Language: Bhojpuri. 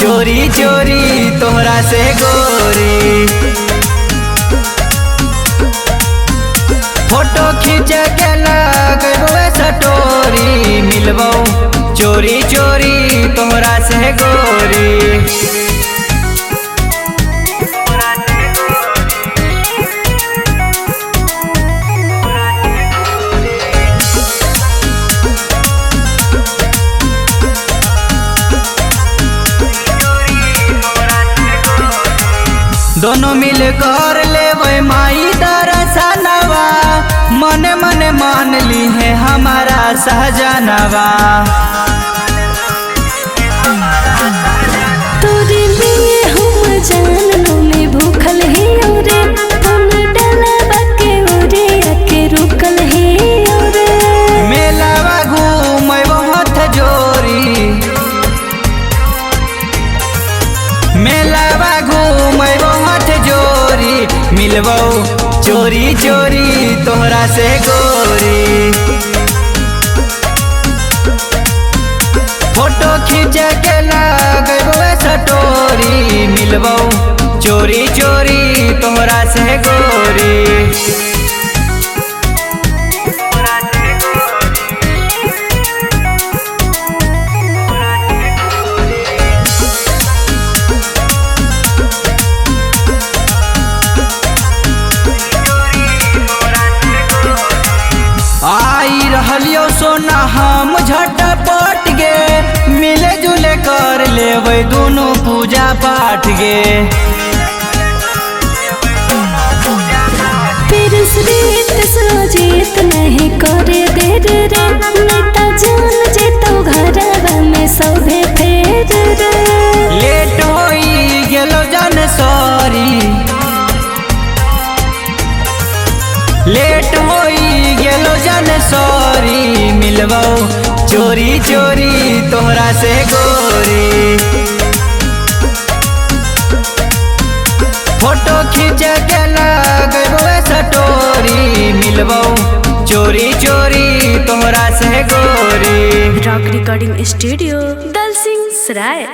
चोरी चोरी तोहरा से गोरी, फोटो खींच के लगबे सटोरी, मिलबो चोरी चोरी तोहरा से गोरी। दोनों मिल कर लेवे माई दरसनवा, मने मने मान ली है हमारा सहजनवा। तोरे लिए हम जानलो में भूखल है रे, हम डलवा के ओरे आके रुकल है रे। मेलावा घूमबो हाथ जोरी, मेलावा घूमबो हाथ जोरी, मिलबो चोरी चोरी तोहरा से गोरी। फोटो खींच के लगबो सटोरी, मिलबो चोरी चोरी तोहरा से गोरी। आई रहलियो सोना हम झटपट गे, मिले जुले कर लेवे दोनों पूजा पाठ गे। फिर जीत नहीं करे देर रे, नेता जान जेतो घरवा में सभे फेर रे। लेट होई गेलो जन सॉरी, लेट होई गेलो जन सॉरी, मिलबो चोरी चोरी तोहरा से गोरी। फोटो खींच के लगबो सटोरी, मिलबो चोरी चोरी तोहरा से गोरी। रॉक रिकॉर्डिंग स्टूडियो दलसिंह सराय।